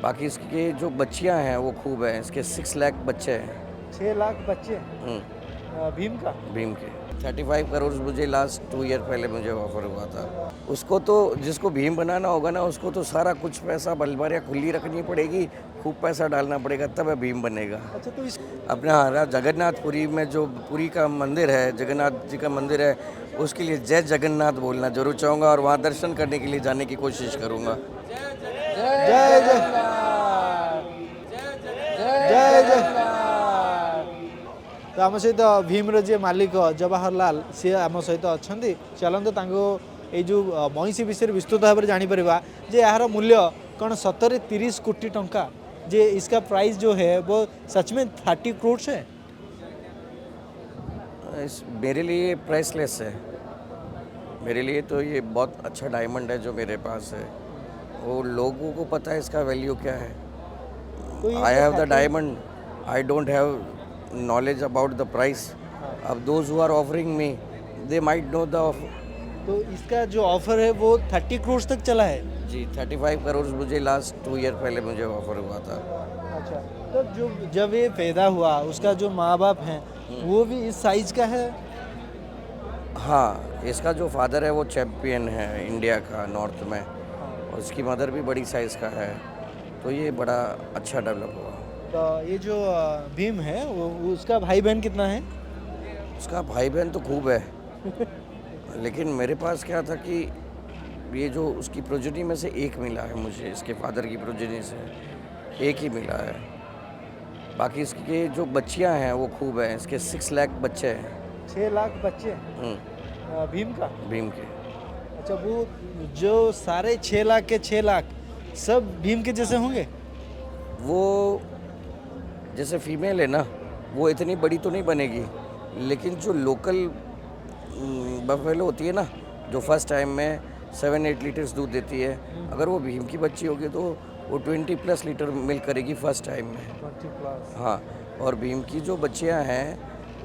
बाकी इसके जो बच्चियां हैं वो खूब हैं, इसके 6 लाख बच्चे हैं। 6 लाख बच्चे हम्म, भीम का। भीम के 35 करोड़ मुझे लास्ट 2 ईयर पहले मुझे ऑफर हुआ था। उसको तो जिसको भीम बनाना होगा ना, उसको तो सारा कुछ पैसा अलमारियाँ खुली रखनी पड़ेगी, खूब पैसा डालना पड़ेगा, तब है भीम बनेगा। अच्छा, तो इस अपना हमारा जगन्नाथपुरी में जो पुरी का मंदिर है, जगन्नाथ जी का मंदिर है, उसके लिए जय जगन्नाथ बोलना जरूर चाहूँगा और वहाँ दर्शन करने के लिए जाने की कोशिश करूँगा। जय जगन्नाथ, जय जगन्नाथ। तो आम सहित भीम्र जी मालिक जवाहरलाल सी आम सहित अच्छा चलते ये जो महिषी विषय विस्तृत भाव में जापर जे यार मूल्य कौन 70-30 कोटी टंका, जे इसका प्राइस जो है वो सच में 30 करोड़ है। मेरे लिए प्राइसलेस है। मेरे लिए तो ये बहुत अच्छा डायमंड है जो मेरे पास है। वो लोगों को पता है इसका वैल्यू क्या है। तो ये आई जो have the 30 diamond, I don't have knowledge about the price. अब those who are offering me, they might know the तो इसका जो ऑफर है वो 30 करोड़ तक चला है। जी 35 करोड़ मुझे लास्ट 2 ईयर पहले मुझे ऑफर हुआ था। अच्छा, तो जो जब ये पैदा हुआ उसका जो माँ बाप हैं वो भी इस साइज का है। हाँ, इसका जो फादर है वो चैम्पियन है इंडिया का नॉर्थ में, और उसकी मदर भी बड़ी साइज़ का है, तो ये बड़ा अच्छा डेवलप हुआ। तो ये जो भीम है वो उसका भाई बहन कितना है? उसका भाई बहन तो खूब है लेकिन मेरे पास क्या था कि ये जो उसकी प्रोजेनी में से एक मिला है मुझे, इसके फादर की प्रोजेनी से एक ही मिला है। बाकी इसके जो बच्चियां हैं वो खूब हैं, इसके 6 लाख बच्चे हैं। 6 लाख बच्चे हम्म, भीम का। भीम के। अच्छा, वो जो सारे 6 लाख के 6 लाख सब भीम के जैसे होंगे? वो जैसे फीमेल है ना, वो इतनी बड़ी तो नहीं बनेगी, लेकिन जो लोकल बफेलो होती है ना, जो फर्स्ट टाइम में 7-8 लीटर्स दूध देती है, अगर वो भीम की बच्ची होगी तो वो 20+ लीटर मिल्क करेगी फर्स्ट टाइम में। 20+। हाँ, और भीम की जो बच्चियाँ हैं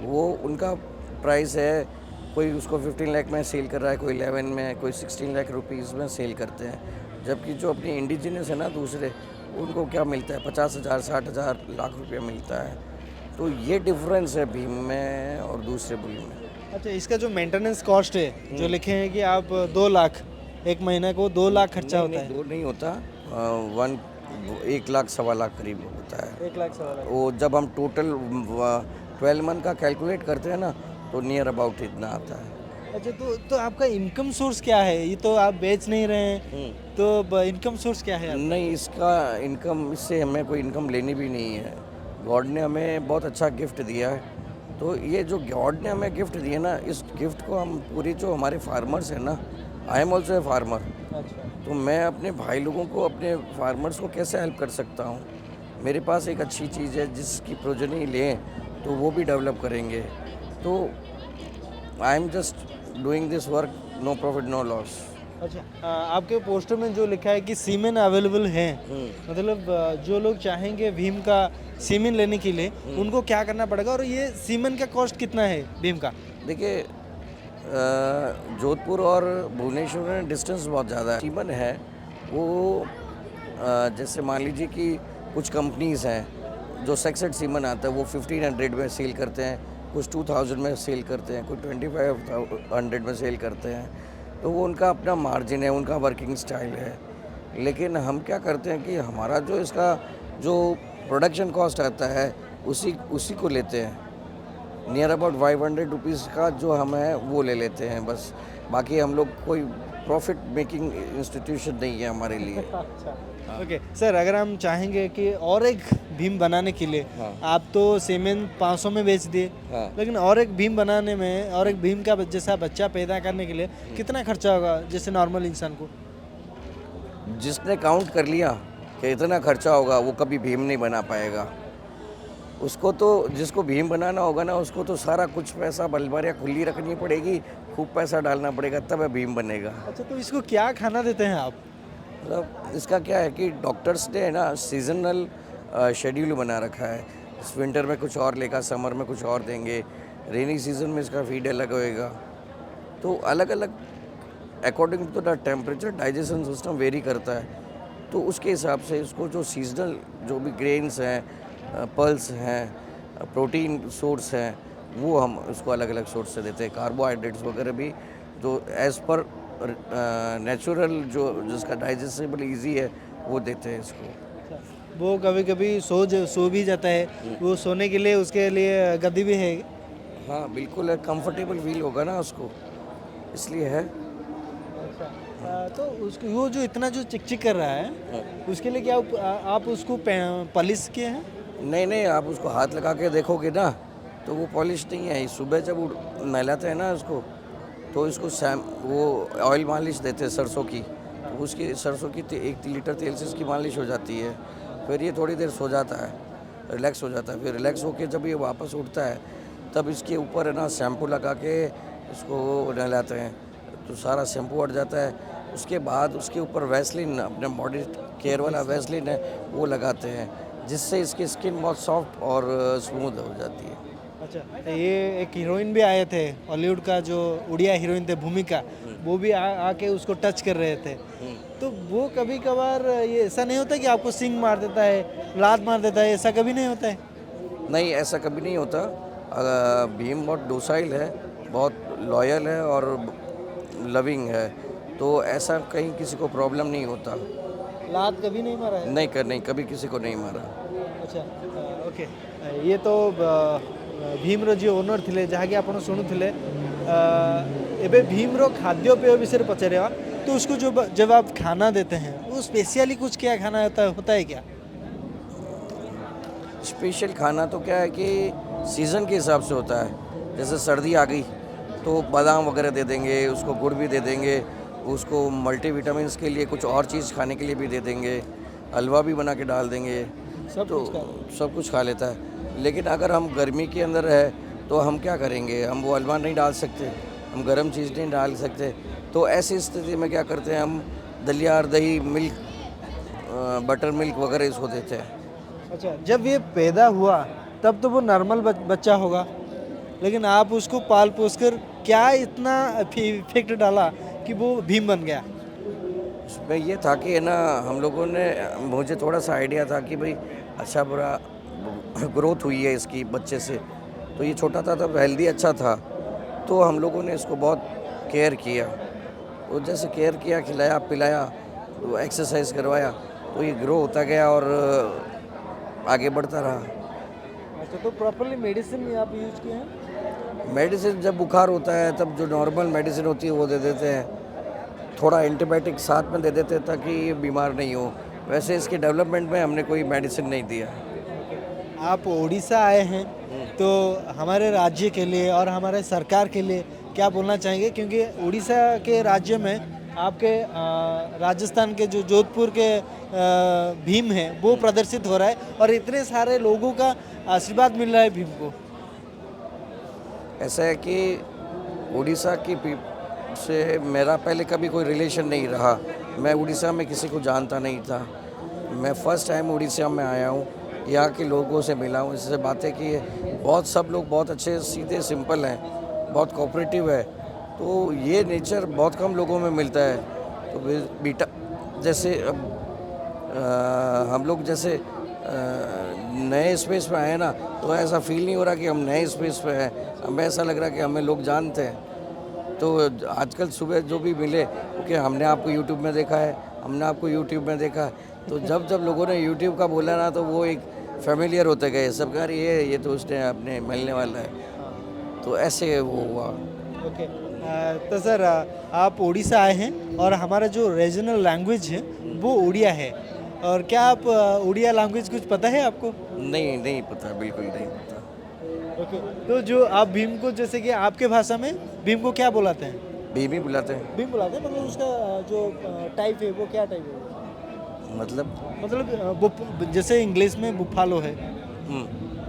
वो उनका प्राइस है, कोई उसको 15 लाख में सेल कर रहा है, कोई 11 में, कोई 16 लाख रुपीज़ में सेल करते हैं। जबकि जो अपनी इंडिजिनस है ना दूसरे, उनको क्या मिलता है 50,000 60,000 लाख रुपया मिलता है। तो ये डिफरेंस है भीम में और दूसरे बुल में। अच्छा, इसका जो मेंटेनेंस कॉस्ट है जो लिखे हैं कि आप 2 लाख एक महीने को 2 लाख खर्चा होता है। दो नहीं होता, 1 लाख 1.25 लाख करीब होता है। 1 लाख 1.25 लाख। वो जब हम टोटल 12 मंथ का कैलकुलेट करते हैं ना, तो नियर अबाउट इतना आता है। अच्छा, तो आपका इनकम सोर्स क्या है? ये तो आप बेच नहीं रहे हैं, तो इनकम सोर्स क्या है आपका? नहीं, इसका इनकम, इससे हमें कोई इनकम लेनी भी नहीं है। गॉड ने हमें बहुत अच्छा गिफ्ट दिया है, तो ये जो गॉड ने हमें गिफ्ट दिया ना, इस गिफ्ट को हम पूरी जो हमारे फार्मर्स हैं ना, I am also a farmer, अच्छा, तो मैं अपने भाई लोगों को, अपने फार्मर्स को कैसे हेल्प कर सकता हूँ। मेरे पास एक अच्छी चीज़ है जिसकी प्रोजनी लें तो वो भी डेवलप करेंगे। तो I am just doing this work, no profit no loss. अच्छा। आपके पोस्टर में जो लिखा है कि सीमेन अवेलेबल है, मतलब जो लोग चाहेंगे भीम का सीमेन लेने के लिए उनको क्या करना पड़ेगा, और ये सीमेन का कॉस्ट कितना है भीम का? देखिए, जोधपुर और भुवनेश्वर में डिस्टेंस बहुत ज़्यादा है। सीमन है वो जैसे मान लीजिए कि कुछ कंपनीज़ हैं जो सेक्सेट सीमन आता है वो 1500 में सेल करते हैं, कुछ 2000 में सेल करते हैं, कुछ 2500 में सेल करते हैं। तो वो उनका अपना मार्जिन है, उनका वर्किंग स्टाइल है। लेकिन हम क्या करते हैं कि हमारा जो इसका जो प्रोडक्शन कॉस्ट आता है उसी उसी को लेते हैं। नियर अबाउट 500 रुपीज़ का जो हम है वो ले लेते हैं बस। बाकी हम लोग कोई प्रॉफिट मेकिंग इंस्टीट्यूशन नहीं है हमारे लिए। अच्छा, ओके सर, अगर हम चाहेंगे कि और एक भीम बनाने के लिए, हाँ। आप तो सीमेन 500 में बेच दिए, हाँ। लेकिन और एक भीम बनाने में, और एक भीम का जैसा बच्चा पैदा करने के लिए कितना खर्चा होगा जैसे नॉर्मल इंसान को? जिसने काउंट कर लिया कि इतना खर्चा होगा वो कभी भीम नहीं बना पाएगा। उसको तो, जिसको भीम बनाना होगा ना, उसको तो सारा कुछ पैसा अलमारियाँ खुली रखनी पड़ेगी, खूब पैसा डालना पड़ेगा, तब है भीम बनेगा। अच्छा, तो इसको क्या खाना देते हैं आप? मतलब इसका क्या है कि डॉक्टर्स ने ना सीजनल शेड्यूल बना रखा है। इस विंटर में कुछ और लेगा, समर में कुछ और देंगे, रेनी सीजन में इसका फीड अलग होएगा। तो अलग अलग according to the temperature digestion system vary करता है। तो उसके हिसाब से इसको जो सीजनल जो भी ग्रेन्स हैं, पल्स हैं, प्रोटीन सोर्स हैं, वो हम उसको अलग अलग सोर्स से देते हैं। कार्बोहाइड्रेट्स वगैरह भी जो एज़ पर नेचुरल जो जिसका डाइजेस्टेबल इजी है वो देते हैं इसको। वो कभी कभी सो भी जाता है, वो सोने के लिए उसके लिए गद्दी भी है। हाँ बिल्कुल है, कंफर्टेबल फील होगा ना उसको, इसलिए है। तो उसको वो जो इतना जो चिक चिक कर रहा है उसके लिए क्या आप उसको पॉलिश किए हैं? नहीं नहीं, आप उसको हाथ लगा के देखोगे ना तो वो पॉलिश नहीं है। सुबह जब नहलाते हैं ना उसको, तो इसको वो ऑयल मालिश देते हैं सरसों की, तो उसकी सरसों की 1 लीटर तेल से इसकी मालिश हो जाती है। फिर ये थोड़ी देर सो जाता है, रिलैक्स हो जाता है। फिर रिलैक्स होके जब ये वापस उठता है तब इसके ऊपर है ना शैम्पू लगा के इसको नहलाते हैं, तो सारा शैम्पू हट जाता है। उसके बाद उसके ऊपर वैसलीन, अपने बॉडी केयर वाला वैसलीन है वो लगाते हैं, जिससे इसकी स्किन बहुत सॉफ्ट और स्मूथ हो जाती है। अच्छा, तो ये एक हीरोइन भी आए थे हॉलीवुड का, जो उड़िया हीरोइन थे भूमिका, वो भी आके उसको टच कर रहे थे। तो वो कभी कभार ये ऐसा नहीं होता कि आपको सिंग मार देता है, लात मार देता है, ऐसा कभी नहीं होता है? नहीं, ऐसा कभी नहीं होता। भीम बहुत डोसाइल है, बहुत लॉयल है और लविंग है, तो ऐसा कहीं किसी को प्रॉब्लम नहीं होता। लात कभी नहीं मारा है? नहीं, कभी किसी को नहीं मारा। अच्छा, ओके। ये तो भीमर जी ओनर थे जहाँकि आप शुणुले। एबे भीमर खाद्यपेय विषय पचारे, तो उसको जब आप खाना देते हैं वो स्पेशली कुछ क्या खाना होता है क्या? स्पेशल खाना तो क्या है कि सीज़न के हिसाब से होता है। जैसे सर्दी आ गई तो बादाम वगैरह दे देंगे, उसको गुड़ भी दे देंगे, उसको मल्टीविटामिन्स के लिए कुछ और चीज़ खाने के लिए भी दे देंगे, हलवा भी बना के डाल देंगे, तो सब कुछ खा लेता है। लेकिन अगर हम गर्मी के अंदर है तो हम क्या करेंगे, हम वो हलवा नहीं डाल सकते, हम गर्म चीज़ नहीं डाल सकते। तो ऐसी स्थिति में क्या करते हैं, हम दलिया, दही, मिल्क, बटर मिल्क वगैरह इसको देते हैं। अच्छा, जब ये पैदा हुआ तब तो वो नॉर्मल बच्चा होगा, लेकिन आप उसको पाल पोस कर क्या इतना इफेक्ट डाला कि वो भीम बन गया? उसमें ये था कि है ना, हम लोगों ने, मुझे थोड़ा सा आइडिया था कि भाई अच्छा बुरा ग्रोथ हुई है इसकी बच्चे से, तो ये छोटा था तब हेल्दी अच्छा था, तो हम लोगों ने इसको बहुत केयर किया। तो जैसे केयर किया, खिलाया पिलाया, तो एक्सरसाइज करवाया, तो ये ग्रो होता गया और आगे बढ़ता रहा। अच्छा, तो प्रॉपरली मेडिसिन आप यूज किए हैं? मेडिसिन जब बुखार होता है तब जो नॉर्मल मेडिसिन होती है वो दे देते हैं, थोड़ा एंटीबायोटिक साथ में दे देते हैं ताकि ये बीमार नहीं हो। वैसे इसके डेवलपमेंट में हमने कोई मेडिसिन नहीं दिया। आप उड़ीसा आए हैं, तो हमारे राज्य के लिए और हमारे सरकार के लिए क्या बोलना चाहेंगे? क्योंकि उड़ीसा के राज्य में आपके राजस्थान के जो जोधपुर के भीम है वो प्रदर्शित हो रहा है और इतने सारे लोगों का आशीर्वाद मिल रहा है भीम को। ऐसा है कि उड़ीसा की से मेरा पहले कभी कोई रिलेशन नहीं रहा। मैं उड़ीसा में किसी को जानता नहीं था। मैं फ़र्स्ट टाइम उड़ीसा में आया हूँ, यहाँ के लोगों से मिला हूँ, इससे बातें की है। बहुत सब लोग बहुत अच्छे, सीधे, सिंपल हैं, बहुत कोऑपरेटिव है। तो ये नेचर बहुत कम लोगों में मिलता है। तो बेटा जैसे अब हम लोग जैसे नए स्पेस में आए ना, तो ऐसा फील नहीं हो रहा कि हम नए स्पेस पे हैं, हमें ऐसा लग रहा कि हमें लोग जानते हैं। तो आजकल सुबह जो भी मिले, क्योंकि हमने आपको यूट्यूब में देखा है, हमने आपको यूट्यूब में देखा है, तो जब लोगों ने यूट्यूब का बोला ना, तो वो एक फेमिलियर होते गए। सब कह रही है ये तो उसने अपने मिलने वाला है, तो ऐसे वो हुआ। ओके, तो सर आप उड़ीसा आए हैं और हमारा जो रीजनल लैंग्वेज है वो उड़िया है, और क्या आप उड़िया लैंग्वेज कुछ पता है आपको? नहीं पता, बिल्कुल नहीं पता। ओके, तो जो आप भीम को, जैसे कि आपके भाषा में भीम को क्या बुलाते हैं? भीम ही बुलाते हैं। भीम बुलाते हैं, मतलब उसका जो टाइप है वो क्या टाइप है? मतलब जैसे इंग्लिश में बुफालो है,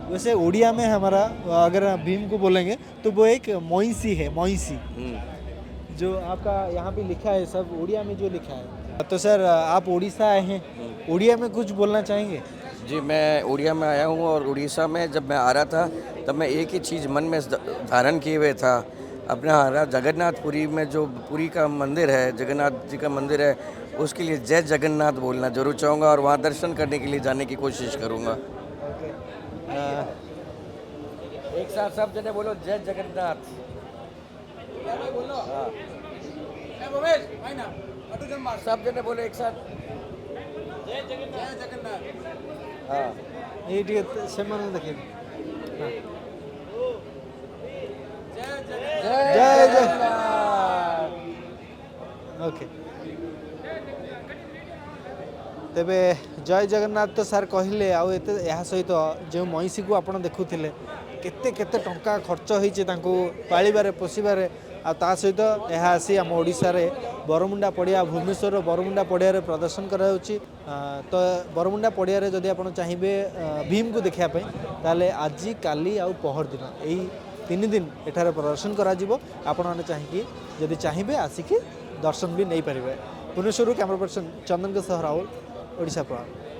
वैसे उड़िया में हमारा अगर भीम को बोलेंगे तो वो एक मोइसी है, मोइसी, जो आपका यहाँ पे लिखा है सब उड़िया में जो लिखा है। तो सर आप उड़ीसा आए हैं, उड़िया में कुछ बोलना चाहेंगे? जी, मैं उड़िया में आया हूँ और उड़ीसा में जब मैं आ रहा था तब मैं एक ही चीज़ मन में धारण किए हुए था। अपना जगन्नाथपुरी में जो पुरी का मंदिर है, जगन्नाथ जी का मंदिर है, उसके लिए जय जगन्नाथ बोलना जरूर चाहूँगा और वहाँ दर्शन करने के लिए जाने की कोशिश करूँगा। एक साथ सब जने बोलो जय जगन्नाथ। सब जने बोलो एक साथ जय जगन्नाथ। हाँ ये टिके सेमान देखे जय जगन्नाथ। ओके तेबे जय जगन्नाथ तो सार कहले आउ एते या सहित जो महिषी को आपण देखुथिले केते केते टंका खर्च होईचे तांको पाळिबारे पोषिबारे आ ता सहित यह आसी आम ओडिशा रे बरमुंडा पड़िया भुवनेश्वर बरमुंडा पड़िया रे प्रदर्शन कराउची। तो बरमुंडा पड़िया रे जदि आपण चाहिबे भीम को देखिया पई ताले आजी काली आ पहर दिन एही 3 दिन एठारे प्रदर्शन करा जिवो। आपण माने चाहिकी जदि चाहिबे आसिकी दर्शन भी नहीं पारिबे। भुवनेश्वर कैमरा पर्सन चंदन के सह राहुल ओडिशा प्रवाह।